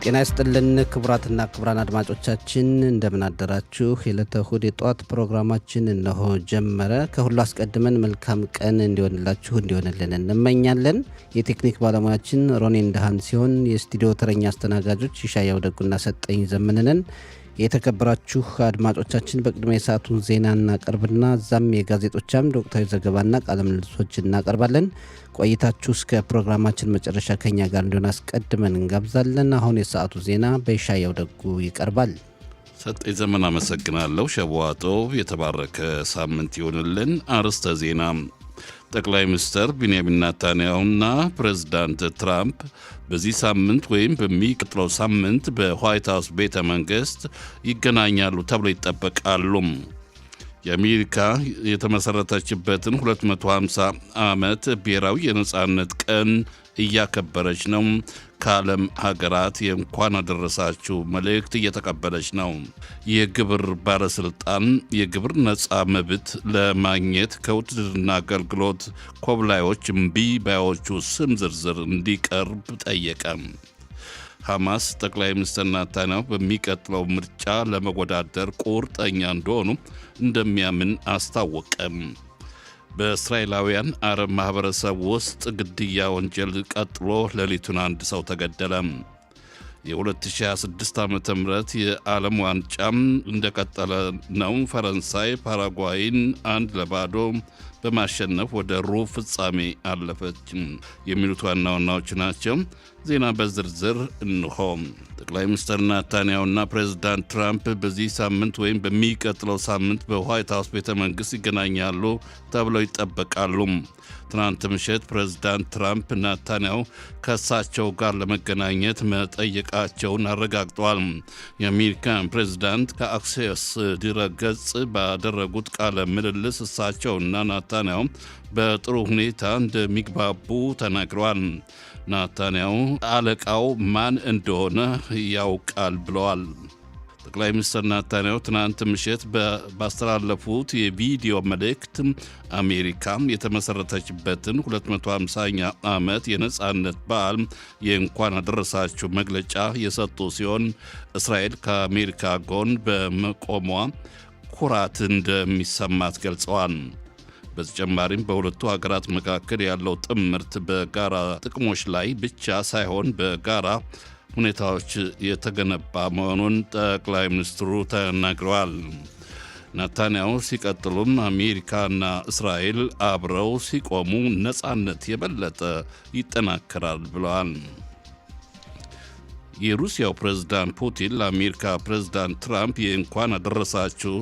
ጤና ይስጥልን ክቡራትና ክቡራን አድማጮቻችን እንደምን አደራችሁ። የዕለተ እሁድ የጠዋት ፕሮግራማችን እነሆ ጀመረ። ከሁሉ አስቀድመን መልካም ቀን እንዲሆንላችሁ እንዲሆንልን እንመኛለን። የቴክኒክ ባለሙያችን ሮኔ እንደሃን ሲሆን የስቱዲዮ ተረኛ አስተናጋጆች ይሻያው ደጉና ሰጠኝ ዘመንነን። የተከበራችሁ አድማጮቻችን በቅድሚያ የሰዓቱን ዜና እናቀርብና እዛም የጋዜጦቻም ወቅታዊ ዘገባና ቃለ ምልልሶች እናቀርባለን። ቆይታችሁ እስከ ፕሮግራማችን መጨረሻ ከኛ ጋር እንዲሆን አስቀድመን እንጋብዛለን። አሁን የሰዓቱ ዜና በይሻያው ደጉ ይቀርባል። ሰጠኝ ዘመን አመሰግናለሁ። ሸዋጦ የተባረከ ሳምንት ይሆንልን። አርዕስተ ዜና። ጠቅላይ ሚኒስትር ቢንያሚን ኔታንያሁና ፕሬዝዳንት ትራምፕ በዚህ ሳምንት ወይም በሚቀጥለው ሳምንት በዋይት ሃውስ ቤተ መንግሥት ይገናኛሉ ተብሎ ይጠበቃሉ። የአሜሪካ የተመሠረተችበትን 250 ዓመት ብሔራዊ የነጻነት ቀን እያከበረች ነው። ከዓለም ሀገራት የእንኳን አደረሳችሁ መልእክት እየተቀበለች ነው። የግብር ባለሥልጣን የግብር ነፃ መብት ለማግኘት ከውትድርና አገልግሎት ኮብላዮች እምቢ ባዮቹ ስም ዝርዝር እንዲቀርብ ጠየቀ። ሐማስ ጠቅላይ ሚኒስትር ኔታንያሁ በሚቀጥለው ምርጫ ለመወዳደር ቁርጠኛ እንደሆኑ እንደሚያምን አስታወቀም። በእስራኤላውያን አረብ ማህበረሰብ ውስጥ ግድያ ወንጀል ቀጥሎ ሌሊቱን አንድ ሰው ተገደለ። የ2026 ዓ.ም የዓለም ዋንጫም እንደቀጠለ ነው። ፈረንሳይ ፓራጓይን 1-0 በማሸነፍ ወደ ሩብ ፍጻሜ አለፈች። የሚሉት ዋና ዋናዎች ናቸው። ዜና በዝርዝር እንሆ። ጠቅላይ ሚኒስትር ኔታንያሁና ፕሬዝዳንት ትራምፕ በዚህ ሳምንት ወይም በሚቀጥለው ሳምንት በዋይት ሃውስ ቤተ መንግሥት ይገናኛሉ ተብለው ይጠበቃሉ። ትናንት ምሽት ፕሬዝዳንት ትራምፕ ኔታንያሁ ከእሳቸው ጋር ለመገናኘት መጠየቃቸውን አረጋግጠዋል። የአሜሪካን ፕሬዝዳንት ከአክሴስ ድረገጽ ባደረጉት ቃለ ምልልስ እሳቸውና ኔታንያሁ በጥሩ ሁኔታ እንደሚግባቡ ተናግረዋል። ኔታንያሁ አለቃው ማን እንደሆነ ያውቃል ብለዋል። ጠቅላይ ሚኒስትር ኔታንያሁ ትናንት ምሽት ባስተላለፉት የቪዲዮ መልእክት አሜሪካ የተመሠረተችበትን 250ኛ ዓመት የነጻነት በዓል የእንኳን አደረሳችሁ መግለጫ የሰጡ ሲሆን እስራኤል ከአሜሪካ ጎን በመቆሟ ኩራት እንደሚሰማት ገልጸዋል። በተጨማሪም በሁለቱ ሀገራት መካከል ያለው ጥምረት በጋራ ጥቅሞች ላይ ብቻ ሳይሆን በጋራ ሁኔታዎች የተገነባ መሆኑን ጠቅላይ ሚኒስትሩ ተናግረዋል። ኔታንያሁ ሲቀጥሉም አሜሪካና እስራኤል አብረው ሲቆሙ ነጻነት የበለጠ ይጠናከራል ብለዋል። የሩሲያው ፕሬዝዳንት ፑቲን ለአሜሪካ ፕሬዝዳንት ትራምፕ የእንኳን አደረሳችሁ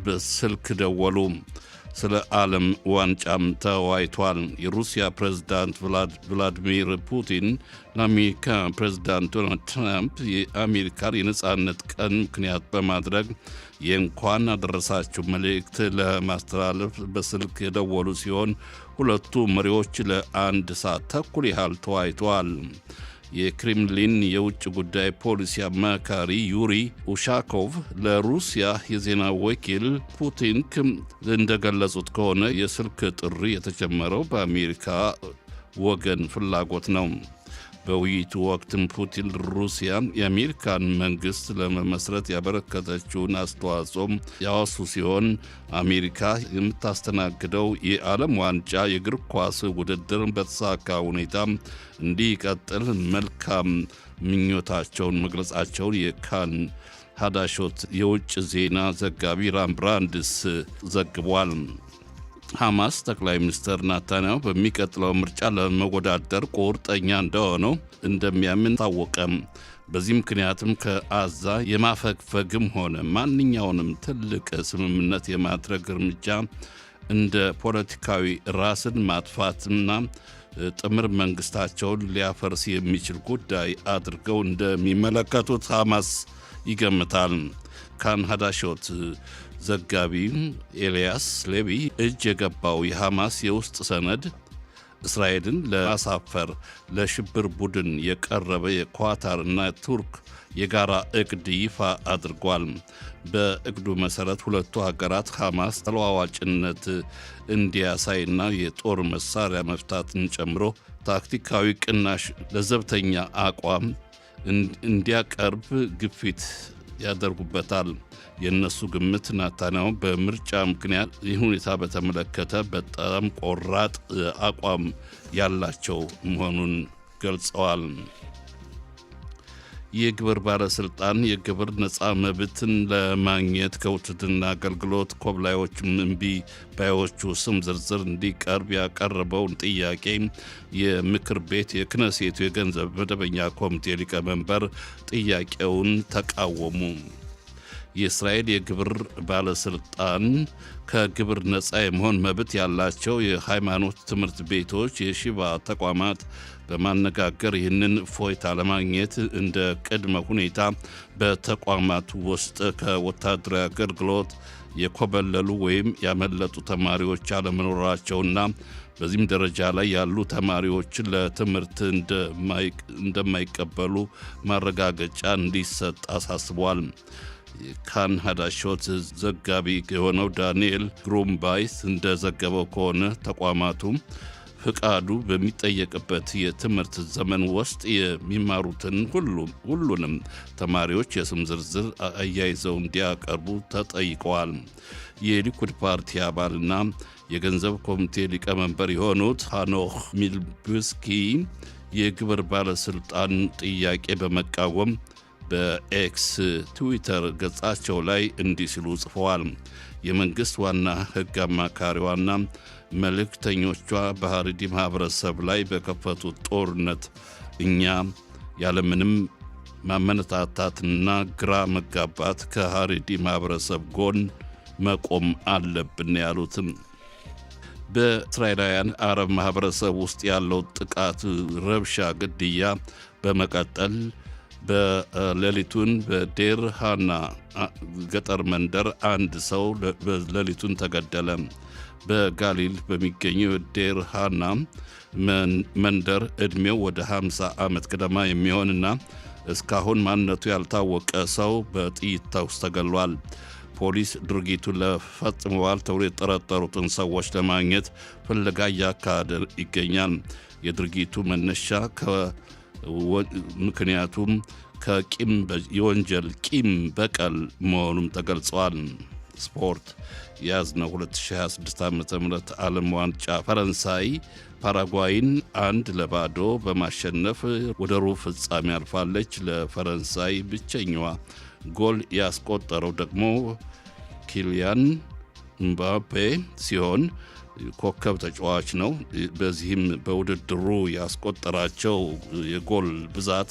በስልክ ደወሉ። ስለ ዓለም ዋንጫም ተወያይቷል። የሩሲያ ፕሬዝዳንት ቭላዲሚር ፑቲን ለአሜሪካ ፕሬዝዳንት ዶናልድ ትራምፕ የአሜሪካን የነጻነት ቀን ምክንያት በማድረግ የእንኳን አደረሳችሁ መልእክት ለማስተላለፍ በስልክ የደወሉ ሲሆን ሁለቱ መሪዎች ለ1 ሰዓት ተኩል ያህል ተወያይተዋል። የክሬምሊን የውጭ ጉዳይ ፖሊሲ አማካሪ ዩሪ ኡሻኮቭ ለሩሲያ የዜና ወኪል ፑቲን እንደገለጹት ከሆነ የስልክ ጥሪ የተጀመረው በአሜሪካ ወገን ፍላጎት ነው። በውይይቱ ወቅትም ፑቲን ሩሲያ የአሜሪካን መንግሥት ለመመስረት ያበረከተችውን አስተዋጽኦም ያወሱ ሲሆን አሜሪካ የምታስተናግደው የዓለም ዋንጫ የእግር ኳስ ውድድር በተሳካ ሁኔታ እንዲቀጥል መልካም ምኞታቸውን መግለጻቸውን የካን ሀዳሾት የውጭ ዜና ዘጋቢ ራም ብራንድስ ዘግቧል። ሐማስ ጠቅላይ ሚኒስትር ኔታንያሁ በሚቀጥለው ምርጫ ለመወዳደር ቁርጠኛ እንደሆነው እንደሚያምን ታወቀም። በዚህ ምክንያትም ከአዛ የማፈግፈግም ሆነ ማንኛውንም ትልቅ ስምምነት የማድረግ እርምጃ እንደ ፖለቲካዊ ራስን ማጥፋትና ጥምር መንግስታቸውን ሊያፈርስ የሚችል ጉዳይ አድርገው እንደሚመለከቱት ሐማስ ይገምታል። ካን ሀዳሾት ዘጋቢ ኤልያስ ሌቢ እጅ የገባው የሐማስ የውስጥ ሰነድ እስራኤልን ለማሳፈር ለሽብር ቡድን የቀረበ የኳታርና ቱርክ የጋራ እቅድ ይፋ አድርጓል። በእቅዱ መሠረት ሁለቱ ሀገራት ሐማስ ተለዋዋጭነት እንዲያሳይና የጦር መሳሪያ መፍታትን ጨምሮ ታክቲካዊ ቅናሽ፣ ለዘብተኛ አቋም እንዲያቀርብ ግፊት ያደርጉበታል። የእነሱ ግምት ናታንያሁ በምርጫ ምክንያት ይህ ሁኔታ በተመለከተ በጣም ቆራጥ አቋም ያላቸው መሆኑን ገልጸዋል። የግብር ባለስልጣን የግብር ነፃ መብትን ለማግኘት ከውትድርና አገልግሎት ኮብላዮች እምቢ ባዮቹ ስም ዝርዝር እንዲቀርብ ያቀረበውን ጥያቄ የምክር ቤት የክነሴቱ የገንዘብ መደበኛ ኮሚቴ ሊቀመንበር ጥያቄውን ተቃወሙ። የእስራኤል የግብር ባለስልጣን ከግብር ነፃ የመሆን መብት ያላቸው የሃይማኖት ትምህርት ቤቶች፣ የሺባ ተቋማት በማነጋገር ይህንን እፎይታ ለማግኘት እንደ ቅድመ ሁኔታ በተቋማት ውስጥ ከወታደራዊ አገልግሎት የኮበለሉ ወይም ያመለጡ ተማሪዎች አለመኖራቸውና በዚህም ደረጃ ላይ ያሉ ተማሪዎችን ለትምህርት እንደማይቀበሉ ማረጋገጫ እንዲሰጥ አሳስቧል። ካን ሀዳሾት ዘጋቢ የሆነው ዳንኤል ግሩምባይስ እንደዘገበው ከሆነ ተቋማቱ ፍቃዱ በሚጠየቅበት የትምህርት ዘመን ውስጥ የሚማሩትን ሁሉንም ተማሪዎች የስም ዝርዝር አያይዘው እንዲያቀርቡ ተጠይቀዋል። የሊኩድ ፓርቲ አባልና የገንዘብ ኮሚቴ ሊቀመንበር የሆኑት ሃኖክ ሚልቡስኪ የግብር ባለስልጣን ጥያቄ በመቃወም በኤክስ ትዊተር ገጻቸው ላይ እንዲህ ሲሉ ጽፈዋል። የመንግሥት ዋና ሕግ አማካሪዋና መልእክተኞቿ በሐረሪ ማኅበረሰብ ላይ በከፈቱት ጦርነት እኛ ያለምንም ማመነታታትና ግራ መጋባት ከሐረሪ ማኅበረሰብ ጎን መቆም አለብን ያሉትም በእስራኤላውያን አረብ ማኅበረሰብ ውስጥ ያለው ጥቃት፣ ረብሻ፣ ግድያ በመቀጠል በሌሊቱን በዴር ሃና ገጠር መንደር አንድ ሰው ሌሊቱን ተገደለ። በጋሊል በሚገኘው ዴር ሃና መንደር ዕድሜው ወደ 50 ዓመት ገደማ የሚሆንና እስካሁን ማንነቱ ያልታወቀ ሰው በጥይት ተኩስ ተገሏል። ፖሊስ ድርጊቱን ለፈጽመዋል ተብሎ የተጠረጠሩትን ሰዎች ለማግኘት ፍለጋ እያካሄደ ይገኛል። የድርጊቱ መነሻ ምክንያቱም የወንጀል ቂም በቀል መሆኑም ተገልጿል። ስፖርት የያዝነው 2026 ዓ.ም ዓለም ዋንጫ ፈረንሳይ ፓራጓይን 1-0 በማሸነፍ ወደ ሩብ ፍጻሜ አልፋለች። ለፈረንሳይ ብቸኛዋ ጎል ያስቆጠረው ደግሞ ኪሊያን ምባፔ ሲሆን ኮከብ ተጫዋች ነው። በዚህም በውድድሩ ያስቆጠራቸው የጎል ብዛት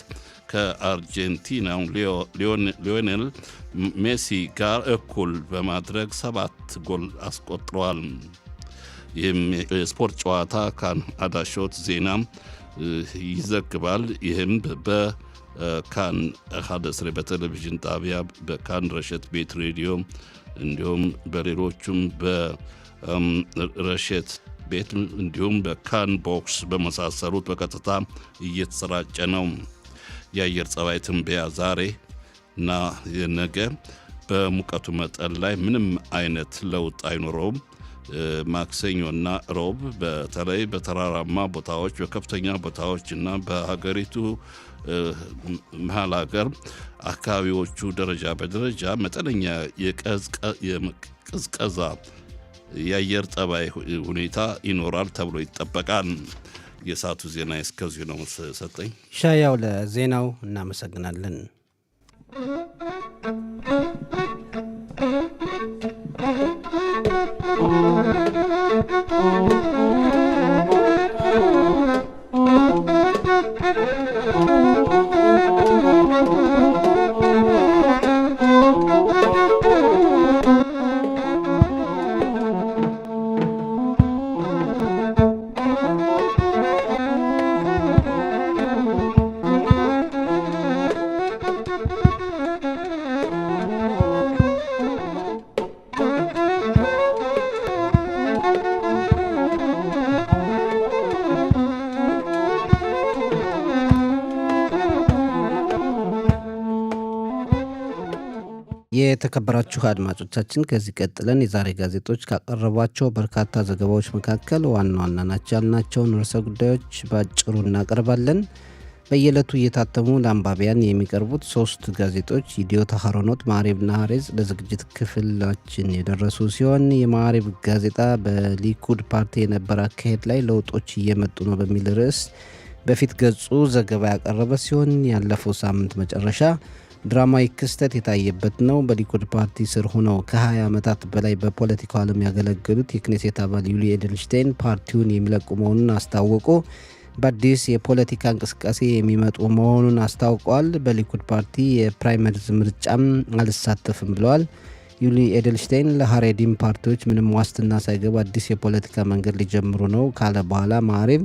ከአርጀንቲናው ሊዮኔል ሜሲ ጋር እኩል በማድረግ 7 ጎል አስቆጥሯል። ይህም የስፖርት ጨዋታ ካን ሀዳሾት ዜና ይዘግባል። ይህም በካን 11 በቴሌቪዥን ጣቢያ፣ በካን ረሸት ቤት ሬዲዮ እንዲሁም በሌሎቹም ረሸት ቤት እንዲሁም በካን ቦክስ በመሳሰሉት በቀጥታ እየተሰራጨ ነው። የአየር ጸባይ ትንበያ ዛሬ እና የነገ በሙቀቱ መጠን ላይ ምንም አይነት ለውጥ አይኖረውም። ማክሰኞና ሮብ በተለይ በተራራማ ቦታዎች፣ በከፍተኛ ቦታዎች እና በሀገሪቱ መሀል ሀገር አካባቢዎቹ ደረጃ በደረጃ መጠነኛ የቅዝቀዛ የአየር ጠባይ ሁኔታ ይኖራል ተብሎ ይጠበቃል። የሰዓቱ ዜና እስከዚሁ ነው። ሰጠኝ ሻያው ለዜናው እናመሰግናለን። የተከበራችሁ አድማጮቻችን ከዚህ ቀጥለን የዛሬ ጋዜጦች ካቀረቧቸው በርካታ ዘገባዎች መካከል ዋና ዋና ናቸው ያልናቸውን ርዕሰ ጉዳዮች በአጭሩ እናቀርባለን። በየዕለቱ እየታተሙ ለአንባቢያን የሚቀርቡት 3 ጋዜጦች ይዲኦት አህሮኖት፣ ማዕሪብና ሃሬዝ ለዝግጅት ክፍላችን የደረሱ ሲሆን የማዕሪብ ጋዜጣ በሊኩድ ፓርቲ የነበረ አካሄድ ላይ ለውጦች እየመጡ ነው በሚል ርዕስ በፊት ገጹ ዘገባ ያቀረበ ሲሆን ያለፈው ሳምንት መጨረሻ ድራማዊ ክስተት የታየበት ነው። በሊኩድ ፓርቲ ስር ሆነው ከ20 ዓመታት በላይ በፖለቲካው ዓለም ያገለገሉት የክኔሴት አባል ዩሊ ኤድልሽታይን ፓርቲውን የሚለቁ መሆኑን አስታወቁ። በአዲስ የፖለቲካ እንቅስቃሴ የሚመጡ መሆኑን አስታውቀዋል። በሊኩድ ፓርቲ የፕራይመሪዝ ምርጫም አልሳተፍም ብለዋል። ዩሊ ኤድልሽታይን ለሀሬዲም ፓርቲዎች ምንም ዋስትና ሳይገባ አዲስ የፖለቲካ መንገድ ሊጀምሩ ነው ካለ በኋላ ማዕሪብ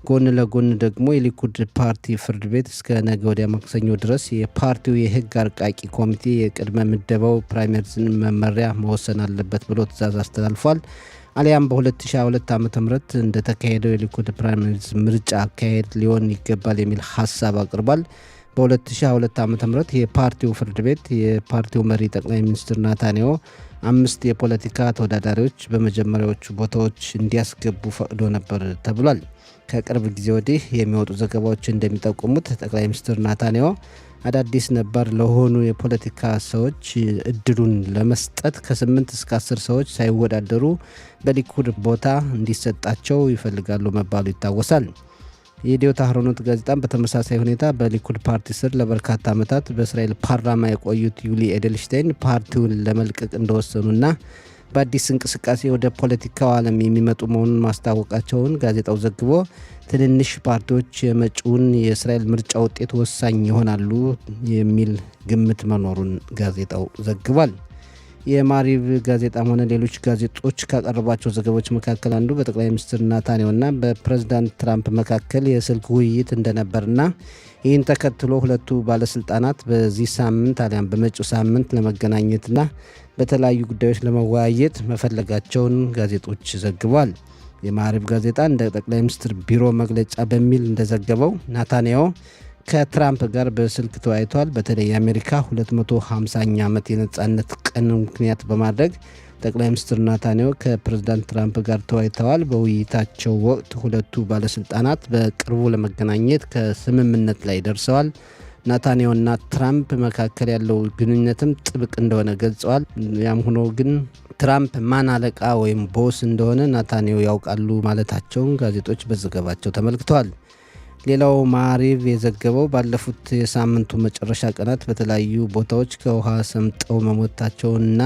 ጎን ለጎን ደግሞ የሊኩድ ፓርቲ ፍርድ ቤት እስከ ነገ ወዲያ ማክሰኞ ድረስ የፓርቲው የሕግ አርቃቂ ኮሚቴ የቅድመ ምደባው ፕራይመሪዝን መመሪያ መወሰን አለበት ብሎ ትዕዛዝ አስተላልፏል። አሊያም በ2022 ዓ.ም እንደተካሄደው የሊኩድ ፕራይመሪዝ ምርጫ አካሄድ ሊሆን ይገባል የሚል ሀሳብ አቅርቧል። በ2022 ዓ.ም የፓርቲው ፍርድ ቤት የፓርቲው መሪ ጠቅላይ ሚኒስትር ናታንያሁ 5 የፖለቲካ ተወዳዳሪዎች በመጀመሪያዎቹ ቦታዎች እንዲያስገቡ ፈቅዶ ነበር ተብሏል። ከቅርብ ጊዜ ወዲህ የሚወጡ ዘገባዎች እንደሚጠቁሙት ጠቅላይ ሚኒስትር ናታንያሁ አዳዲስ ነባር ለሆኑ የፖለቲካ ሰዎች እድሉን ለመስጠት ከ8 እስከ 10 ሰዎች ሳይወዳደሩ በሊኩድ ቦታ እንዲሰጣቸው ይፈልጋሉ መባሉ ይታወሳል። የይዲኦት አህሮኖት ጋዜጣም በተመሳሳይ ሁኔታ በሊኩድ ፓርቲ ስር ለበርካታ ዓመታት በእስራኤል ፓርላማ የቆዩት ዩሊ ኤድልሽታይን ፓርቲውን ለመልቀቅ እንደወሰኑና በአዲስ እንቅስቃሴ ወደ ፖለቲካው ዓለም የሚመጡ መሆኑን ማስታወቃቸውን ጋዜጣው ዘግቦ ትንንሽ ፓርቲዎች የመጪውን የእስራኤል ምርጫ ውጤት ወሳኝ ይሆናሉ የሚል ግምት መኖሩን ጋዜጣው ዘግቧል። የማዕሪብ ጋዜጣም ሆነ ሌሎች ጋዜጦች ካቀረቧቸው ዘገባዎች መካከል አንዱ በጠቅላይ ሚኒስትር ናታንያሁና በፕሬዝዳንት ትራምፕ መካከል የስልክ ውይይት እንደነበርና ይህን ተከትሎ ሁለቱ ባለስልጣናት በዚህ ሳምንት አሊያም በመጪው ሳምንት ለመገናኘትና በተለያዩ ጉዳዮች ለመወያየት መፈለጋቸውን ጋዜጦች ዘግቧል። የማዕሪብ ጋዜጣ እንደ ጠቅላይ ሚኒስትር ቢሮ መግለጫ በሚል እንደዘገበው ናታንያሁ ከትራምፕ ጋር በስልክ ተወያይቷል። በተለይ የአሜሪካ 250ኛ ዓመት የነጻነት ቀን ምክንያት በማድረግ ጠቅላይ ሚኒስትር ናታንያሁ ከፕሬዝዳንት ትራምፕ ጋር ተወያይተዋል። በውይይታቸው ወቅት ሁለቱ ባለስልጣናት በቅርቡ ለመገናኘት ከስምምነት ላይ ደርሰዋል። ናታንያሁና ትራምፕ መካከል ያለው ግንኙነትም ጥብቅ እንደሆነ ገልጸዋል። ያም ሆኖ ግን ትራምፕ ማን አለቃ ወይም ቦስ እንደሆነ ናታንያሁ ያውቃሉ ማለታቸውን ጋዜጦች በዘገባቸው ተመልክተዋል። ሌላው ማዕሪብ የዘገበው ባለፉት የሳምንቱ መጨረሻ ቀናት በተለያዩ ቦታዎች ከውሃ ሰምጠው መሞታቸውንና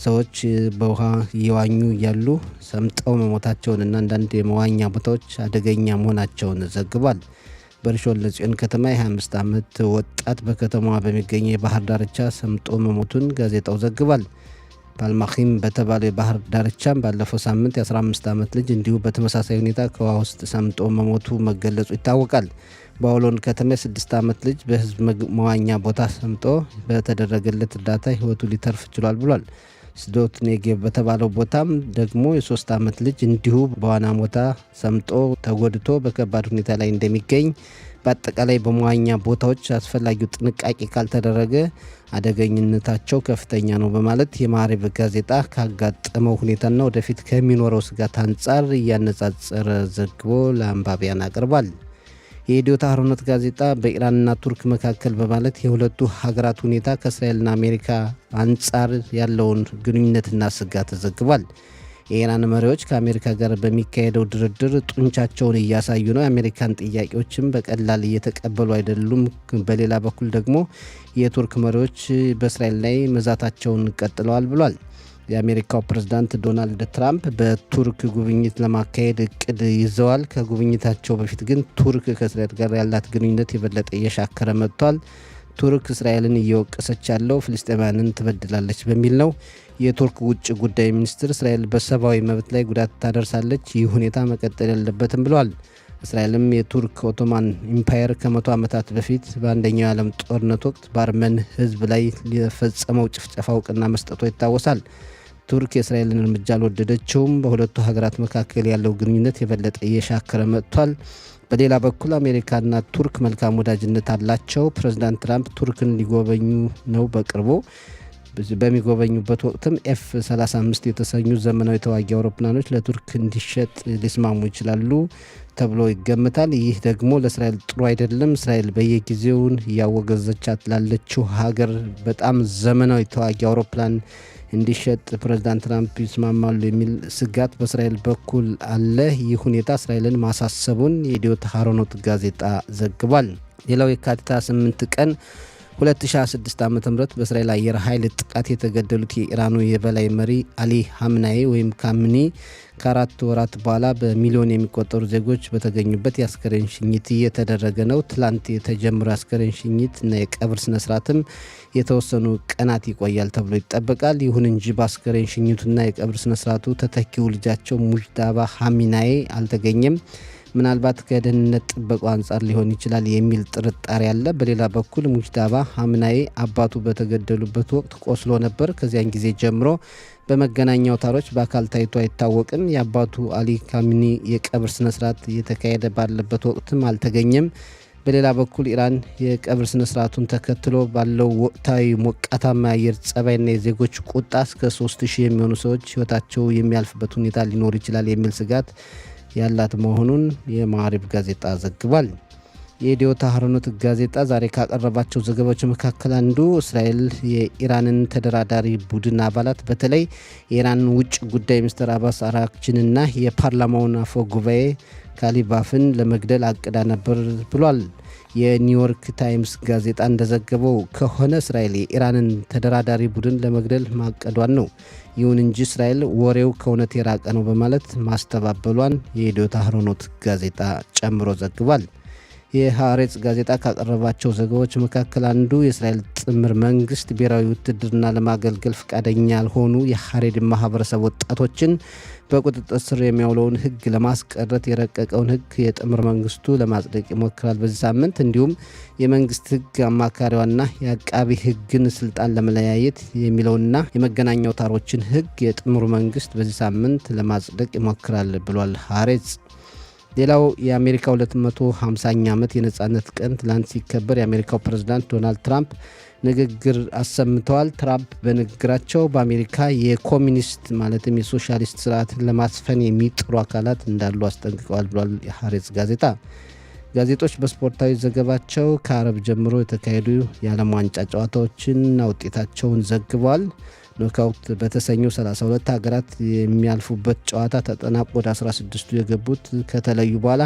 ሰዎች በውሃ እየዋኙ እያሉ ሰምጠው መሞታቸውንና አንዳንድ የመዋኛ ቦታዎች አደገኛ መሆናቸውን ዘግቧል። በርሾን ለጽዮን ከተማ የ25 ዓመት ወጣት በከተማዋ በሚገኘ የባህር ዳርቻ ሰምጦ መሞቱን ጋዜጣው ዘግቧል። ፓልማኪም በተባለው የባህር ዳርቻም ባለፈው ሳምንት የ15 ዓመት ልጅ እንዲሁ በተመሳሳይ ሁኔታ ከውሃ ውስጥ ሰምጦ መሞቱ መገለጹ ይታወቃል። በአውሎን ከተማ የ6 ዓመት ልጅ በህዝብ መዋኛ ቦታ ሰምጦ በተደረገለት እርዳታ ህይወቱ ሊተርፍ ችሏል ብሏል። ስዶት ኔጌቭ በተባለው ቦታም ደግሞ የ3 ዓመት ልጅ እንዲሁ በዋና ቦታ ሰምጦ ተጎድቶ በከባድ ሁኔታ ላይ እንደሚገኝ፣ በአጠቃላይ በመዋኛ ቦታዎች አስፈላጊው ጥንቃቄ ካልተደረገ አደገኝነታቸው ከፍተኛ ነው በማለት የማዕሪብ ጋዜጣ ካጋጠመው ሁኔታና ወደፊት ከሚኖረው ስጋት አንጻር እያነጻጸረ ዘግቦ ለአንባቢያን አቅርቧል። የይዲኦት አህሮኖት ጋዜጣ በኢራንና ቱርክ መካከል በማለት የሁለቱ ሀገራት ሁኔታ ከእስራኤልና አሜሪካ አንጻር ያለውን ግንኙነትና ስጋት ዘግቧል። የኢራን መሪዎች ከአሜሪካ ጋር በሚካሄደው ድርድር ጡንቻቸውን እያሳዩ ነው። የአሜሪካን ጥያቄዎችም በቀላል እየተቀበሉ አይደሉም። በሌላ በኩል ደግሞ የቱርክ መሪዎች በእስራኤል ላይ መዛታቸውን ቀጥለዋል ብሏል። የአሜሪካው ፕሬዝዳንት ዶናልድ ትራምፕ በቱርክ ጉብኝት ለማካሄድ እቅድ ይዘዋል። ከጉብኝታቸው በፊት ግን ቱርክ ከእስራኤል ጋር ያላት ግንኙነት የበለጠ እየሻከረ መጥቷል። ቱርክ እስራኤልን እየወቀሰች ያለው ፍልስጤማውያንን ትበድላለች በሚል ነው። የቱርክ ውጭ ጉዳይ ሚኒስትር እስራኤል በሰብአዊ መብት ላይ ጉዳት ታደርሳለች፣ ይህ ሁኔታ መቀጠል የለበትም ብለዋል። እስራኤልም የቱርክ ኦቶማን ኢምፓየር ከ100 ዓመታት በፊት በአንደኛው የዓለም ጦርነት ወቅት በአርመን ሕዝብ ላይ የፈጸመው ጭፍጨፋ እውቅና መስጠቷ ይታወሳል። ቱርክ የእስራኤልን እርምጃ አልወደደችውም። በሁለቱ ሀገራት መካከል ያለው ግንኙነት የበለጠ እየሻከረ መጥቷል። በሌላ በኩል አሜሪካና ቱርክ መልካም ወዳጅነት አላቸው። ፕሬዝዳንት ትራምፕ ቱርክን ሊጎበኙ ነው በቅርቡ። በሚጎበኙበት ወቅትም ኤፍ-35 የተሰኙ ዘመናዊ ተዋጊ አውሮፕላኖች ለቱርክ እንዲሸጥ ሊስማሙ ይችላሉ ተብሎ ይገምታል። ይህ ደግሞ ለእስራኤል ጥሩ አይደለም። እስራኤል በየጊዜውን እያወገዘቻት ላለችው ሀገር በጣም ዘመናዊ ተዋጊ አውሮፕላን እንዲሸጥ ፕሬዝዳንት ትራምፕ ይስማማሉ የሚል ስጋት በእስራኤል በኩል አለ። ይህ ሁኔታ እስራኤልን ማሳሰቡን የኢዲዮት አህሮኖት ጋዜጣ ዘግቧል። ሌላው የካቲት 8 ቀን 2026 ዓ.ም በእስራኤል አየር ኃይል ጥቃት የተገደሉት የኢራኑ የበላይ መሪ አሊ ሀምናይ ወይም ካምኒ ከ4 ወራት በኋላ በሚሊዮን የሚቆጠሩ ዜጎች በተገኙበት የአስከሬን ሽኝት እየተደረገ ነው። ትላንት የተጀመረው የአስከሬን ሽኝት እና የቀብር ስነስርዓትም የተወሰኑ ቀናት ይቆያል ተብሎ ይጠበቃል። ይሁን እንጂ በአስከሬን ሽኝቱና የቀብር ስነስርዓቱ ተተኪው ልጃቸው ሙጅዳባ ሀሚናይ አልተገኘም። ምናልባት ከደህንነት ጥበቃው አንጻር ሊሆን ይችላል የሚል ጥርጣሬ አለ። በሌላ በኩል ሙጅዳባ ሀምናይ አባቱ በተገደሉበት ወቅት ቆስሎ ነበር። ከዚያን ጊዜ ጀምሮ በመገናኛ አውታሮች በአካል ታይቶ አይታወቅም። የአባቱ አሊ ካሚኒ የቀብር ስነስርዓት እየተካሄደ ባለበት ወቅትም አልተገኘም። በሌላ በኩል ኢራን የቀብር ስነስርዓቱን ተከትሎ ባለው ወቅታዊ ሞቃታማ የአየር ጸባይና የዜጎች ቁጣ እስከ 3000 የሚሆኑ ሰዎች ሕይወታቸው የሚያልፍበት ሁኔታ ሊኖር ይችላል የሚል ስጋት ያላት መሆኑን የማዕሪብ ጋዜጣ ዘግቧል። የኢዲዮት አህሮኖት ጋዜጣ ዛሬ ካቀረባቸው ዘገባዎች መካከል አንዱ እስራኤል የኢራንን ተደራዳሪ ቡድን አባላት በተለይ የኢራን ውጭ ጉዳይ ሚኒስትር አባስ አራክቺንና የፓርላማውን አፈ ጉባኤ ካሊባፍን ለመግደል አቅዳ ነበር ብሏል። የኒውዮርክ ታይምስ ጋዜጣ እንደዘገበው ከሆነ እስራኤል የኢራንን ተደራዳሪ ቡድን ለመግደል ማቀዷን ነው። ይሁን እንጂ እስራኤል ወሬው ከእውነት የራቀ ነው በማለት ማስተባበሏን የኢዲዮት አህሮኖት ጋዜጣ ጨምሮ ዘግቧል። የሐሬጽ ጋዜጣ ካቀረባቸው ዘገባዎች መካከል አንዱ የእስራኤል ጥምር መንግስት ብሔራዊ ውትድርና ለማገልገል ፈቃደኛ ያልሆኑ የሐሬድ ማህበረሰብ ወጣቶችን በቁጥጥር ስር የሚያውለውን ሕግ ለማስቀረት የረቀቀውን ሕግ የጥምር መንግስቱ ለማጽደቅ ይሞክራል በዚህ ሳምንት። እንዲሁም የመንግስት ሕግ አማካሪዋና የአቃቢ ሕግን ስልጣን ለመለያየት የሚለውና የመገናኛ አውታሮችን ሕግ የጥምሩ መንግስት በዚህ ሳምንት ለማጽደቅ ይሞክራል ብሏል ሐሬጽ። ሌላው የአሜሪካ 250ኛ ዓመት የነጻነት ቀን ትላንት ሲከበር የአሜሪካው ፕሬዝዳንት ዶናልድ ትራምፕ ንግግር አሰምተዋል። ትራምፕ በንግግራቸው በአሜሪካ የኮሚኒስት ማለትም የሶሻሊስት ስርዓትን ለማስፈን የሚጥሩ አካላት እንዳሉ አስጠንቅቀዋል ብሏል የሐሬጽ ጋዜጣ። ጋዜጦች በስፖርታዊ ዘገባቸው ከአረብ ጀምሮ የተካሄዱ የዓለም ዋንጫ ጨዋታዎችንና ውጤታቸውን ዘግበዋል። ኖካውት በተሰኘው 32 ሀገራት የሚያልፉበት ጨዋታ ተጠናቆ ወደ 16ቱ የገቡት ከተለዩ በኋላ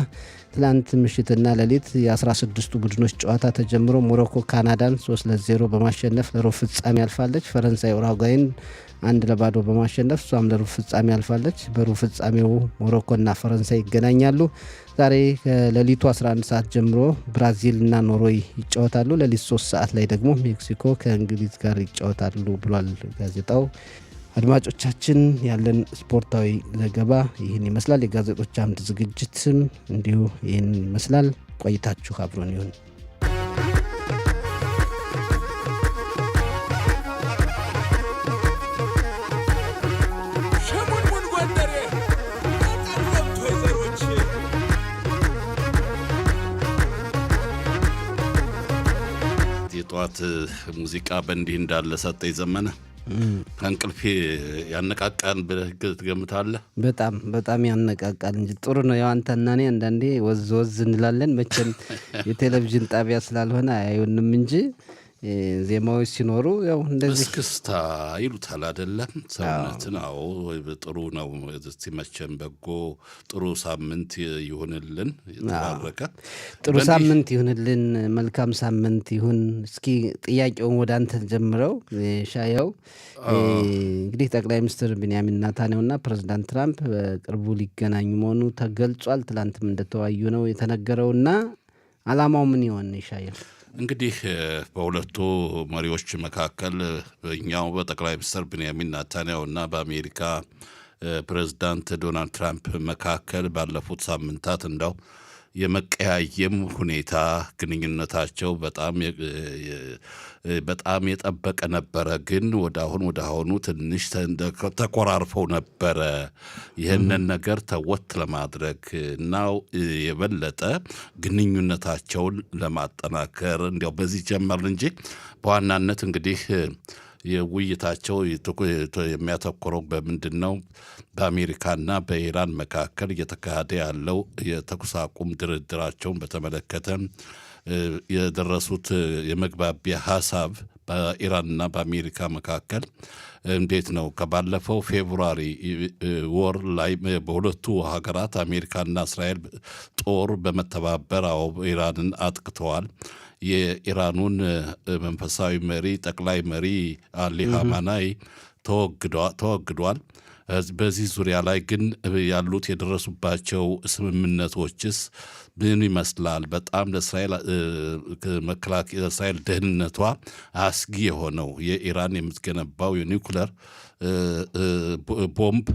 ትላንት ምሽትና ሌሊት የ16ቱ ቡድኖች ጨዋታ ተጀምሮ ሞሮኮ ካናዳን 3-0 በማሸነፍ ለሩብ ፍጻሜ ያልፋለች። ፈረንሳይ ኡራጓይን 1-0 በማሸነፍ እሷም ለሩብ ፍጻሜ ያልፋለች። በሩብ ፍጻሜው ሞሮኮና ፈረንሳይ ይገናኛሉ። ዛሬ ከሌሊቱ 11 ሰዓት ጀምሮ ብራዚልና ኖርዌይ ይጫወታሉ። ሌሊት 3 ሰዓት ላይ ደግሞ ሜክሲኮ ከእንግሊዝ ጋር ይጫወታሉ ብሏል ጋዜጣው። አድማጮቻችን ያለን ስፖርታዊ ዘገባ ይህን ይመስላል። የጋዜጦች አምድ ዝግጅትም እንዲሁ ይህን ይመስላል። ቆይታችሁ አብሮን ይሁን። የጠዋት ሙዚቃ በእንዲህ እንዳለ ሰጠኝ ዘመነ ከእንቅልፌ ያነቃቃን ብለህ ትገምታለህ? በጣም ያነቃቃል እንጂ ጥሩ ነው። ያው አንተና እኔ አንዳንዴ ወዝ ወዝ እንላለን። መቼም የቴሌቪዥን ጣቢያ ስላልሆነ አያዩንም እንጂ ዜማዎች ሲኖሩ ያው እንደዚህ እስክስታ ይሉታል አይደለም? ሰውነትን አዎ ጥሩ ነው። ሲመቸን በጎ ጥሩ ሳምንት ይሁንልን። የተባረከ ጥሩ ሳምንት ይሁንልን። መልካም ሳምንት ይሁን። እስኪ ጥያቄውን ወደ አንተ ጀምረው ሻያው። እንግዲህ ጠቅላይ ሚኒስትር ቢንያሚን ኔታንያሁና ፕሬዝዳንት ትራምፕ በቅርቡ ሊገናኙ መሆኑ ተገልጿል። ትላንትም እንደተወያዩ ነው የተነገረውና አላማው ምን ይሆን ይሻያል? እንግዲህ በሁለቱ መሪዎች መካከል በኛው በጠቅላይ ሚኒስትር ቢንያሚን ኔታንያሁ እና በአሜሪካ ፕሬዝዳንት ዶናልድ ትራምፕ መካከል ባለፉት ሳምንታት እንዳው የመቀያየም ሁኔታ ግንኙነታቸው በጣም የጠበቀ ነበረ። ግን ወደ አሁኑ ትንሽ ተኮራርፈው ነበረ። ይህንን ነገር ተወት ለማድረግ እና የበለጠ ግንኙነታቸውን ለማጠናከር እንዲያው በዚህ ጀመርን እንጂ በዋናነት እንግዲህ የውይይታቸው የሚያተኮረው በምንድን ነው? በአሜሪካና በኢራን መካከል እየተካሄደ ያለው የተኩስ አቁም ድርድራቸውን በተመለከተ የደረሱት የመግባቢያ ሀሳብ በኢራንና በአሜሪካ መካከል እንዴት ነው? ከባለፈው ፌብሩዋሪ ወር ላይ በሁለቱ ሀገራት አሜሪካና እስራኤል ጦር በመተባበር ኢራንን አጥቅተዋል። የኢራኑን መንፈሳዊ መሪ ጠቅላይ መሪ አሊ ሀማናይ ተወግዷል። በዚህ ዙሪያ ላይ ግን ያሉት የደረሱባቸው ስምምነቶችስ ምን ይመስላል? በጣም ለእስራኤል ደህንነቷ አስጊ የሆነው የኢራን የምትገነባው የኒውክለር ቦምብ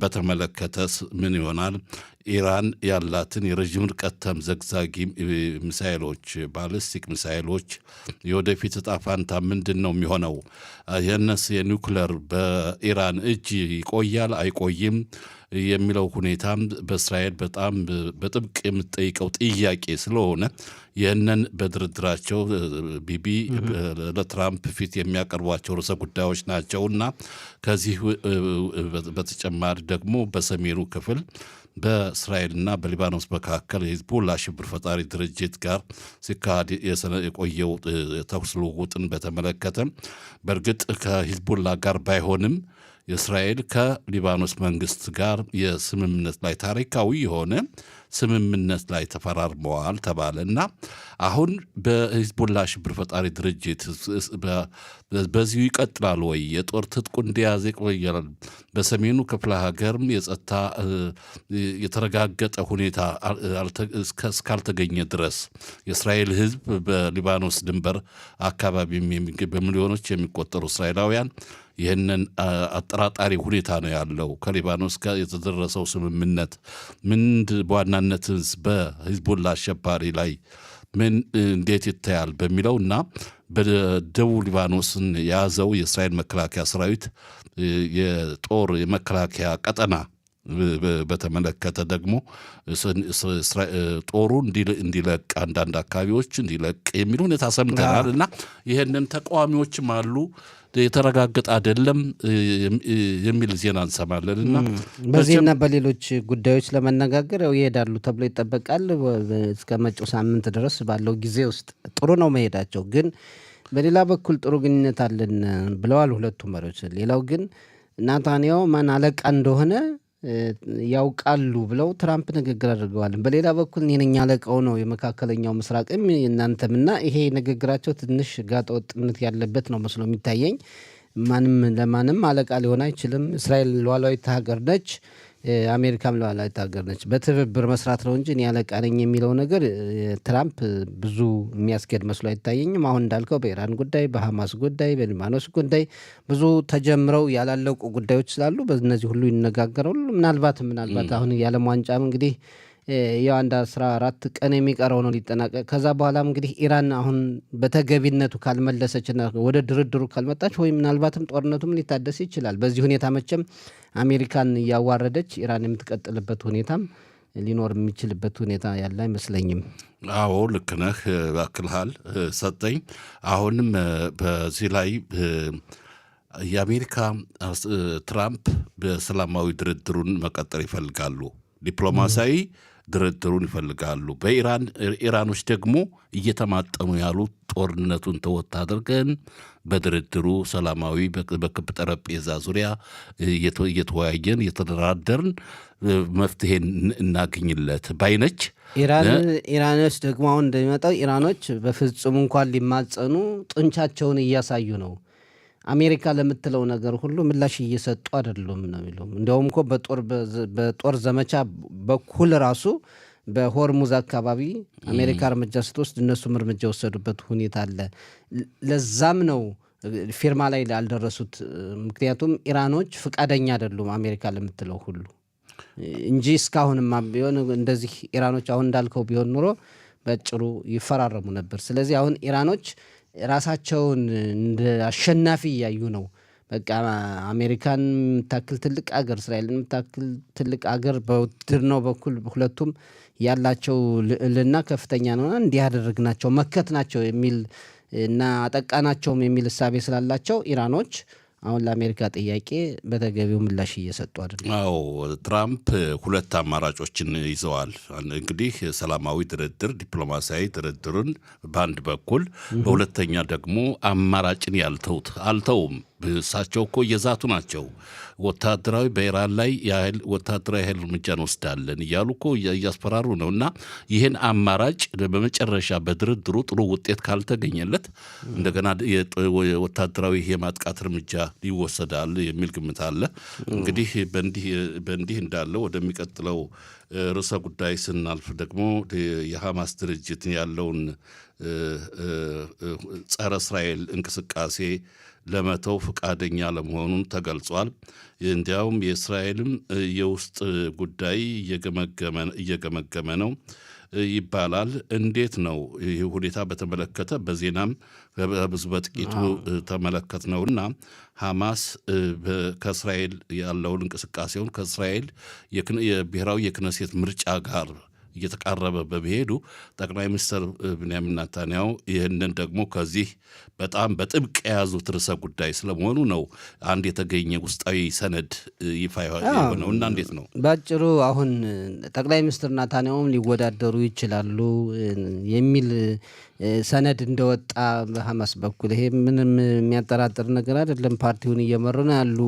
በተመለከተስ ምን ይሆናል? ኢራን ያላትን የረዥም ርቀት ተምዘግዛጊ ሚሳይሎች ባሊስቲክ ሚሳይሎች የወደፊት እጣ ፋንታ ምንድን ነው የሚሆነው? የነስ የኒውክለር በኢራን እጅ ይቆያል አይቆይም የሚለው ሁኔታም በእስራኤል በጣም በጥብቅ የምትጠይቀው ጥያቄ ስለሆነ ይህንን በድርድራቸው ቢቢ ለትራምፕ ፊት የሚያቀርቧቸው ርዕሰ ጉዳዮች ናቸውና ከዚህ በተጨማሪ ደግሞ በሰሜኑ ክፍል በእስራኤልና በሊባኖስ መካከል የሂዝቦላ ሽብር ፈጣሪ ድርጅት ጋር ሲካሄድ የቆየው ተኩስ ልውውጥን በተመለከተ በእርግጥ ከሂዝቦላ ጋር ባይሆንም የእስራኤል ከሊባኖስ መንግስት ጋር የስምምነት ላይ ታሪካዊ የሆነ ስምምነት ላይ ተፈራርመዋል ተባለ እና አሁን በሂዝቦላ ሽብር ፈጣሪ ድርጅት በዚሁ ይቀጥላል ወይ? የጦር ትጥቁ እንደያዘ ይቆያል? በሰሜኑ ክፍለ ሀገርም የጸጥታ የተረጋገጠ ሁኔታ እስካልተገኘ ድረስ የእስራኤል ህዝብ በሊባኖስ ድንበር አካባቢ በሚሊዮኖች የሚቆጠሩ እስራኤላውያን ይህንን አጠራጣሪ ሁኔታ ነው ያለው። ከሊባኖስ ጋር የተደረሰው ስምምነት ምን በዋናነት በሂዝቦላ አሸባሪ ላይ ምን እንዴት ይታያል በሚለው እና በደቡብ ሊባኖስን የያዘው የእስራኤል መከላከያ ሰራዊት የጦር የመከላከያ ቀጠና በተመለከተ ደግሞ ጦሩ እንዲለቅ አንዳንድ አካባቢዎች እንዲለቅ የሚል ሁኔታ ሰምተናል እና ይህንን ተቃዋሚዎችም አሉ የተረጋገጠ አይደለም የሚል ዜና እንሰማለን እና በዚህና በሌሎች ጉዳዮች ለመነጋገር ያው ይሄዳሉ ተብሎ ይጠበቃል። እስከ መጪው ሳምንት ድረስ ባለው ጊዜ ውስጥ ጥሩ ነው መሄዳቸው። ግን በሌላ በኩል ጥሩ ግንኙነት አለን ብለዋል ሁለቱ መሪዎች። ሌላው ግን ናታንያሁ ማን አለቃ እንደሆነ ያውቃሉ ብለው ትራምፕ ንግግር አድርገዋል። በሌላ በኩል እኔ ነኝ አለቃው ነው የመካከለኛው ምስራቅም እናንተምና ይሄ ንግግራቸው ትንሽ ጋጠወጥነት ያለበት ነው መስሎ የሚታየኝ። ማንም ለማንም አለቃ ሊሆን አይችልም። እስራኤል ሉዓላዊት ሀገር ነች፣ አሜሪካም ሉዓላዊት ሀገር ነች። በትብብር መስራት ነው እንጂ እኔ አለቃ ነኝ የሚለው ነገር ትራምፕ ብዙ የሚያስኬድ መስሎ አይታየኝም። አሁን እንዳልከው በኢራን ጉዳይ፣ በሐማስ ጉዳይ፣ በሊባኖስ ጉዳይ ብዙ ተጀምረው ያላለቁ ጉዳዮች ስላሉ በእነዚህ ሁሉ ይነጋገራሉ። ምናልባት አሁን የዓለም ዋንጫም እንግዲህ ያው 14 ቀን የሚቀረው ነው ሊጠናቀቅ። ከዛ በኋላም እንግዲህ ኢራን አሁን በተገቢነቱ ካልመለሰችና ወደ ድርድሩ ካልመጣች ወይ ምናልባትም ጦርነቱም ሊታደስ ይችላል። በዚህ ሁኔታ መቼም አሜሪካን እያዋረደች ኢራን የምትቀጥልበት ሁኔታም ሊኖር የሚችልበት ሁኔታ ያለ አይመስለኝም። አዎ ልክ ነህ አክልሃል ሰጠኝ። አሁንም በዚህ ላይ የአሜሪካ ትራምፕ በሰላማዊ ድርድሩን መቀጠል ይፈልጋሉ። ዲፕሎማሲያዊ ድርድሩን ይፈልጋሉ። ኢራኖች ደግሞ እየተማጠኑ ያሉት ጦርነቱን ተወት አድርገን በድርድሩ ሰላማዊ በክብ ጠረጴዛ ዙሪያ እየተወያየን እየተደራደርን መፍትሄ እናገኝለት ባይነች። ኢራኖች ደግሞ አሁን እንደሚመጣው ኢራኖች በፍጹም እንኳን ሊማጸኑ ጡንቻቸውን እያሳዩ ነው። አሜሪካ ለምትለው ነገር ሁሉ ምላሽ እየሰጡ አይደሉም ነው የሚለው። እንዲያውም እኮ በጦር ዘመቻ በኩል ራሱ በሆርሙዝ አካባቢ አሜሪካ እርምጃ ስትወስድ እነሱም እርምጃ የወሰዱበት ሁኔታ አለ። ለዛም ነው ፊርማ ላይ አልደረሱት። ምክንያቱም ኢራኖች ፍቃደኛ አይደሉም አሜሪካ ለምትለው ሁሉ እንጂ እስካሁንማ ቢሆን እንደዚህ ኢራኖች አሁን እንዳልከው ቢሆን ኑሮ በጭሩ ይፈራረሙ ነበር። ስለዚህ አሁን ኢራኖች ራሳቸውን እንደ አሸናፊ እያዩ ነው። በቃ አሜሪካን የምታክል ትልቅ አገር፣ እስራኤልን የምታክል ትልቅ አገር በውትድርናው በኩል ሁለቱም ያላቸው ልዕልና ከፍተኛ ነውና እንዲህ ያደረግናቸው መከት ናቸው የሚል እና አጠቃናቸውም የሚል እሳቤ ስላላቸው ኢራኖች አሁን ለአሜሪካ ጥያቄ በተገቢው ምላሽ እየሰጡ አይደለም። አዎ ትራምፕ ሁለት አማራጮችን ይዘዋል። እንግዲህ ሰላማዊ ድርድር፣ ዲፕሎማሲያዊ ድርድርን በአንድ በኩል፣ በሁለተኛ ደግሞ አማራጭን አልተውም። እሳቸው እኮ እየዛቱ ናቸው። ወታደራዊ በኢራን ላይ ወታደራዊ ኃይል እርምጃ እንወስዳለን እያሉ እኮ እያስፈራሩ ነው። እና ይህን አማራጭ በመጨረሻ በድርድሩ ጥሩ ውጤት ካልተገኘለት እንደገና ወታደራዊ የማጥቃት እርምጃ ይወሰዳል የሚል ግምት አለ። እንግዲህ በእንዲህ እንዳለ ወደሚቀጥለው ርዕሰ ጉዳይ ስናልፍ ደግሞ የሐማስ ድርጅት ያለውን ጸረ እስራኤል እንቅስቃሴ ለመተው ፈቃደኛ ለመሆኑን ተገልጿል። እንዲያውም የእስራኤልም የውስጥ ጉዳይ እየገመገመ ነው ይባላል። እንዴት ነው ይህ ሁኔታ በተመለከተ በዜናም ብዙ በጥቂቱ ተመለከት ነውና ሐማስ ከእስራኤል ያለውን እንቅስቃሴውን ከእስራኤል የብሔራዊ የክነሴት ምርጫ ጋር እየተቃረበ በመሄዱ ጠቅላይ ሚኒስትር ብንያሚን ኔታንያሁ ይህንን ደግሞ ከዚህ በጣም በጥብቅ የያዙት ርዕሰ ጉዳይ ስለመሆኑ ነው አንድ የተገኘ ውስጣዊ ሰነድ ይፋ የሆነው። እና እንዴት ነው ባጭሩ አሁን ጠቅላይ ሚኒስትር ኔታንያሁም ሊወዳደሩ ይችላሉ የሚል ሰነድ እንደወጣ በሐማስ በኩል ይሄ ምንም የሚያጠራጥር ነገር አይደለም። ፓርቲውን እየመሩ ነው ያሉ።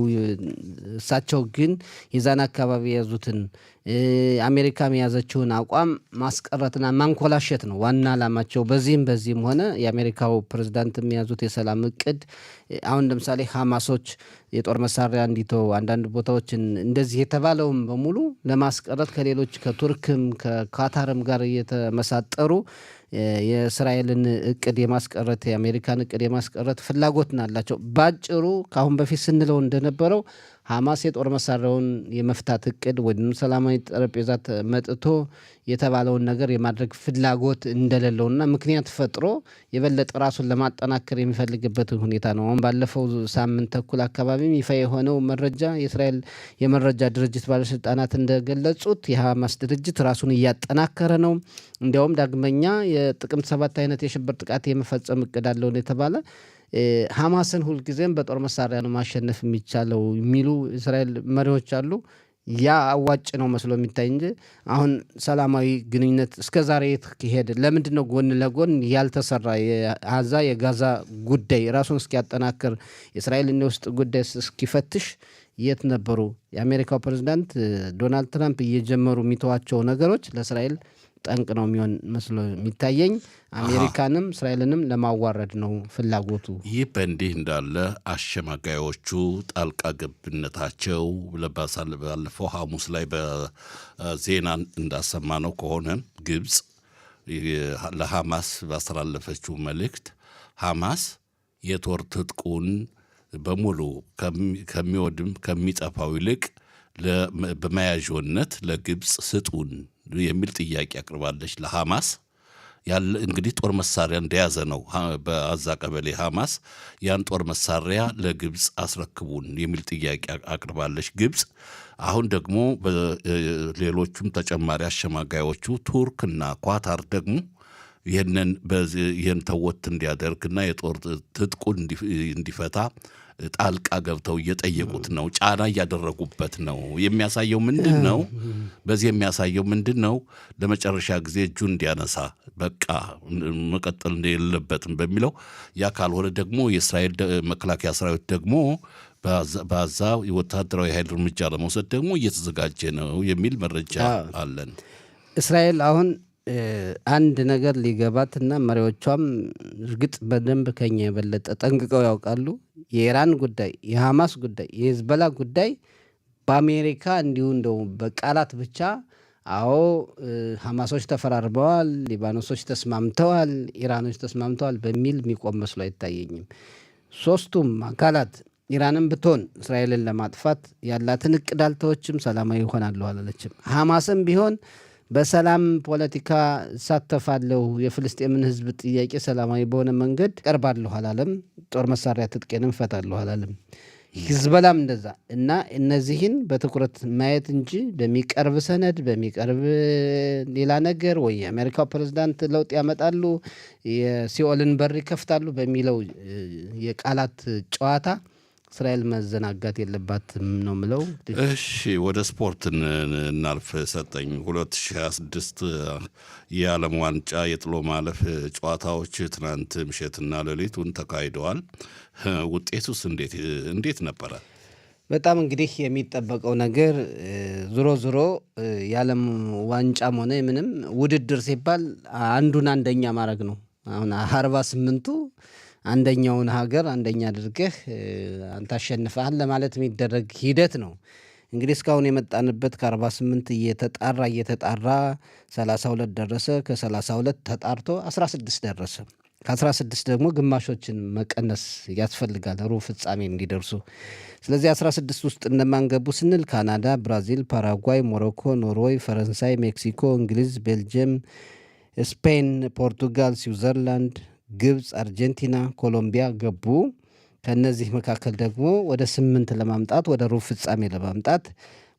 እሳቸው ግን የዛን አካባቢ የያዙትን አሜሪካም የያዘችውን አቋም ማስቀረትና ማንኮላሸት ነው ዋና ዓላማቸው። በዚህም ሆነ የአሜሪካው ፕሬዝዳንት የያዙት የሰላም እቅድ አሁን ለምሳሌ ሐማሶች የጦር መሳሪያ እንዲተው አንዳንድ ቦታዎችን እንደዚህ የተባለውም በሙሉ ለማስቀረት ከሌሎች ከቱርክም ከካታርም ጋር እየተመሳጠሩ የእስራኤልን እቅድ የማስቀረት የአሜሪካን እቅድ የማስቀረት ፍላጎት ናላቸው። ባጭሩ ከአሁን በፊት ስንለው እንደነበረው ሐማስ የጦር መሳሪያውን የመፍታት እቅድ ወይም ሰላማዊ ጠረጴዛ መጥቶ የተባለውን ነገር የማድረግ ፍላጎት እንደሌለውና ምክንያት ፈጥሮ የበለጠ ራሱን ለማጠናከር የሚፈልግበት ሁኔታ ነው። አሁን ባለፈው ሳምንት ተኩል አካባቢም ይፋ የሆነው መረጃ የእስራኤል የመረጃ ድርጅት ባለስልጣናት እንደገለጹት የሐማስ ድርጅት ራሱን እያጠናከረ ነው። እንዲያውም ዳግመኛ የጥቅምት 7 አይነት የሽብር ጥቃት የመፈጸም እቅድ አለውን የተባለ ሐማስን ሁልጊዜም በጦር መሳሪያ ነው ማሸነፍ የሚቻለው የሚሉ እስራኤል መሪዎች አሉ። ያ አዋጭ ነው መስሎ የሚታይ እንጂ አሁን ሰላማዊ ግንኙነት እስከ ዛሬ የተካሄደ ለምንድን ነው ጎን ለጎን ያልተሰራ? የጋዛ ጉዳይ ራሱን እስኪያጠናክር የእስራኤልን የውስጥ ጉዳይ እስኪፈትሽ የት ነበሩ? የአሜሪካው ፕሬዝዳንት ዶናልድ ትራምፕ እየጀመሩ የሚተዋቸው ነገሮች ለእስራኤል ጠንቅ ነው የሚሆን መስሎ የሚታየኝ። አሜሪካንም እስራኤልንም ለማዋረድ ነው ፍላጎቱ። ይህ በእንዲህ እንዳለ አሸማጋዮቹ ጣልቃ ገብነታቸው ባለፈው ሐሙስ ላይ በዜና እንዳሰማነው ከሆነ ግብፅ ለሐማስ ባስተላለፈችው መልእክት ሐማስ የጦር ትጥቁን በሙሉ ከሚወድም ከሚጠፋው ይልቅ በመያዣነት ለግብፅ ስጡን የሚል ጥያቄ አቅርባለች ለሐማስ። ያለ እንግዲህ ጦር መሳሪያ እንደያዘ ነው በአዛ ቀበሌ ሐማስ ያን ጦር መሳሪያ ለግብፅ አስረክቡን የሚል ጥያቄ አቅርባለች ግብፅ። አሁን ደግሞ ሌሎቹም ተጨማሪ አሸማጋዮቹ ቱርክና ኳታር ደግሞ ይህን ተወት እንዲያደርግና የጦር ትጥቁ እንዲፈታ ጣልቃ ገብተው እየጠየቁት ነው። ጫና እያደረጉበት ነው። የሚያሳየው ምንድን ነው? በዚህ የሚያሳየው ምንድን ነው? ለመጨረሻ ጊዜ እጁ እንዲያነሳ በቃ መቀጠል የለበትም በሚለው ያ ካልሆነ ደግሞ የእስራኤል መከላከያ ሰራዊት ደግሞ በዛ የወታደራዊ ኃይል እርምጃ ለመውሰድ ደግሞ እየተዘጋጀ ነው የሚል መረጃ አለን። እስራኤል አሁን አንድ ነገር ሊገባትና መሪዎቿም እርግጥ በደንብ ከኛ የበለጠ ጠንቅቀው ያውቃሉ። የኢራን ጉዳይ፣ የሐማስ ጉዳይ፣ የሂዝቦላ ጉዳይ በአሜሪካ እንዲሁ እንደው በቃላት ብቻ አዎ ሐማሶች ተፈራርበዋል፣ ሊባኖሶች ተስማምተዋል፣ ኢራኖች ተስማምተዋል በሚል የሚቆም መስሎ አይታየኝም። ሶስቱም አካላት ኢራንም ብትሆን እስራኤልን ለማጥፋት ያላትን እቅድ አልተወችም፣ ሰላማዊ ይሆናለሁ አላለችም። ሐማስም ቢሆን በሰላም ፖለቲካ እሳተፋለሁ፣ የፍልስጤምን ሕዝብ ጥያቄ ሰላማዊ በሆነ መንገድ ቀርባለሁ አላለም። ጦር መሳሪያ ትጥቄንም ፈታለሁ አላለም። ሂዝቦላም እንደዛ እና እነዚህን በትኩረት ማየት እንጂ በሚቀርብ ሰነድ በሚቀርብ ሌላ ነገር ወይ የአሜሪካው ፕሬዝዳንት ለውጥ ያመጣሉ የሲኦልን በር ይከፍታሉ በሚለው የቃላት ጨዋታ እስራኤል መዘናጋት የለባትም ነው ምለው። እሺ ወደ ስፖርት እናልፍ። ሰጠኝ 2026 የዓለም ዋንጫ የጥሎ ማለፍ ጨዋታዎች ትናንት ምሽትና ሌሊቱን ተካሂደዋል። ውጤቱስ እንዴት ነበረ? በጣም እንግዲህ የሚጠበቀው ነገር ዞሮ ዞሮ የዓለም ዋንጫም ሆነ ምንም ውድድር ሲባል አንዱን አንደኛ ማድረግ ነው። አሁን 48ቱ አንደኛውን ሀገር አንደኛ አድርገህ አንተ አሸንፈሃል ለማለት የሚደረግ ሂደት ነው። እንግዲህ እስካሁን የመጣንበት ከ48 እየተጣራ 32 ደረሰ። ከ32 ተጣርቶ 16 ደረሰ። ከ16 ደግሞ ግማሾችን መቀነስ ያስፈልጋል ሩብ ፍጻሜ እንዲደርሱ። ስለዚህ 16 ውስጥ እነማን ገቡ ስንል ካናዳ፣ ብራዚል፣ ፓራጓይ፣ ሞሮኮ፣ ኖርዌይ፣ ፈረንሳይ፣ ሜክሲኮ፣ እንግሊዝ፣ ቤልጅየም፣ ስፔን፣ ፖርቱጋል፣ ስዊዘርላንድ፣ ግብፅ፣ አርጀንቲና፣ ኮሎምቢያ ገቡ። ከእነዚህ መካከል ደግሞ ወደ 8 ለማምጣት ወደ ሩብ ፍጻሜ ለማምጣት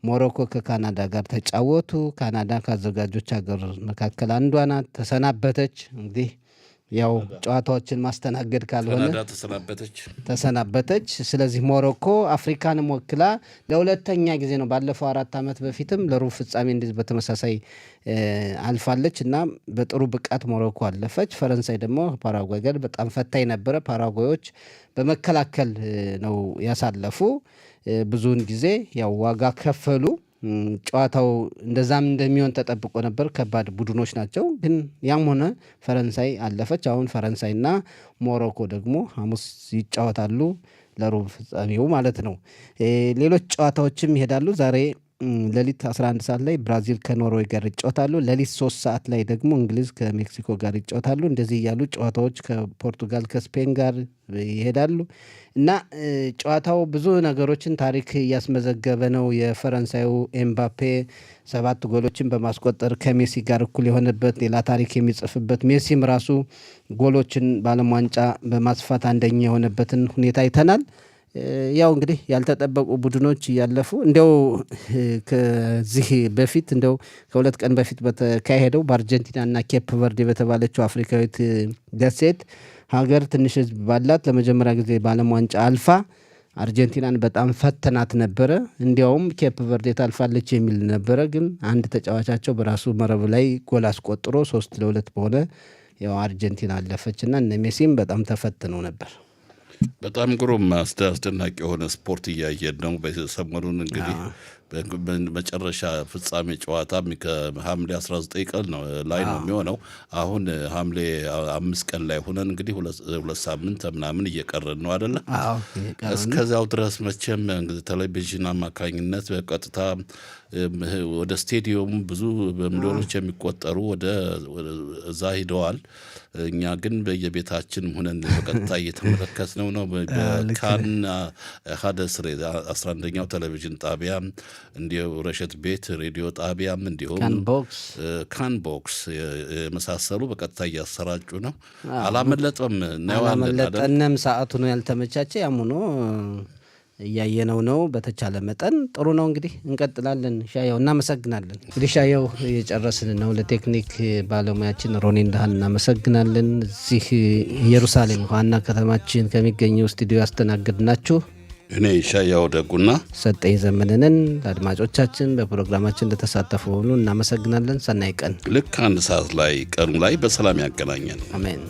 ሞሮኮ ከካናዳ ጋር ተጫወቱ። ካናዳ ከአዘጋጆች ሀገር መካከል አንዷ ናት፣ ተሰናበተች። እንግዲህ ያው ጨዋታዎችን ማስተናገድ ካልሆነ ካናዳ ተሰናበተች። ስለዚህ ሞሮኮ አፍሪካንም ወክላ ለሁለተኛ ጊዜ ነው። ባለፈው 4 ዓመት በፊትም ለሩብ ፍጻሜ እንደዚህ በተመሳሳይ አልፋለች እና በጥሩ ብቃት ሞሮኮ አለፈች። ፈረንሳይ ደግሞ ፓራጓይ ጋር በጣም ፈታኝ ነበረ። ፓራጓዮች በመከላከል ነው ያሳለፉ። ብዙውን ጊዜ ያው ዋጋ ከፈሉ። ጨዋታው እንደዛም እንደሚሆን ተጠብቆ ነበር። ከባድ ቡድኖች ናቸው። ግን ያም ሆነ ፈረንሳይ አለፈች። አሁን ፈረንሳይና ሞሮኮ ደግሞ ሐሙስ ይጫወታሉ ለሩብ ፍጻሜው ማለት ነው። ሌሎች ጨዋታዎችም ይሄዳሉ። ዛሬ ሌሊት 11 ሰዓት ላይ ብራዚል ከኖርዌይ ጋር ይጫወታሉ። ሌሊት 3 ሰዓት ላይ ደግሞ እንግሊዝ ከሜክሲኮ ጋር ይጫወታሉ። እንደዚህ እያሉ ጨዋታዎች ከፖርቱጋል ከስፔን ጋር ይሄዳሉ እና ጨዋታው ብዙ ነገሮችን ታሪክ እያስመዘገበ ነው። የፈረንሳዩ ኤምባፔ 7 ጎሎችን በማስቆጠር ከሜሲ ጋር እኩል የሆነበት ሌላ ታሪክ የሚጽፍበት፣ ሜሲም ራሱ ጎሎችን በዓለም ዋንጫ በማስፋት አንደኛ የሆነበትን ሁኔታ አይተናል። ያው እንግዲህ ያልተጠበቁ ቡድኖች እያለፉ እንዲያው ከዚህ በፊት እንዲያው ከ2 ቀን በፊት በተካሄደው በአርጀንቲና እና ኬፕ ቨርዴ በተባለችው አፍሪካዊት ደሴት ሀገር ትንሽ ሕዝብ ባላት ለመጀመሪያ ጊዜ በዓለም ዋንጫ አልፋ አርጀንቲናን በጣም ፈተናት ነበረ። እንዲያውም ኬፕ ቨርዴ ታልፋለች የሚል ነበረ። ግን አንድ ተጫዋቻቸው በራሱ መረብ ላይ ጎል አስቆጥሮ 3-2 በሆነ ያው አርጀንቲና አለፈች እና እነ ሜሲም በጣም ተፈትነው ነበር። በጣም ግሩም አስደናቂ የሆነ ስፖርት እያየን ነው። በሰሞኑን እንግዲህ መጨረሻ ፍጻሜ ጨዋታ ከሐምሌ 19 ቀን ላይ ነው የሚሆነው። አሁን ሐምሌ 5 ቀን ላይ ሆነን እንግዲህ 2 ሳምንት ምናምን እየቀረን ነው አይደለ? እስከዚያው ድረስ መቼም ቴሌቪዥን አማካኝነት በቀጥታ ወደ ስቴዲየሙ ብዙ በሚሊዮኖች የሚቆጠሩ ወደ እዛ ሂደዋል። እኛ ግን በየቤታችን ሆነን በቀጥታ እየተመለከትነው ነው። በካን 11ኛው ቴሌቪዥን ጣቢያ እንዲሁ ረሸት ቤት ሬዲዮ ጣቢያም እንዲሁም ካን ቦክስ የመሳሰሉ በቀጥታ እያሰራጩ ነው። አላመለጠም ነው አላመለጠንም። ሰዓቱ ነው ያልተመቻቸ። ያም ሆኖ እያየነው ነው። በተቻለ መጠን ጥሩ ነው። እንግዲህ እንቀጥላለን። ሻየው እናመሰግናለን። እንግዲህ ሻየው የጨረስን ነው። ለቴክኒክ ባለሙያችን ሮኔ እንዳህል እናመሰግናለን። እዚህ ኢየሩሳሌም ዋና ከተማችን ከሚገኘው ስቱዲዮ ያስተናግድናችሁ እኔ ሻያው ደጉና ሰጠኝ ዘመንንን። ለአድማጮቻችን በፕሮግራማችን እንደተሳተፉ ሁሉ እናመሰግናለን። ሰናይ ቀን። ልክ 1 ሰዓት ላይ ቀኑ ላይ በሰላም ያገናኘን። አሜን።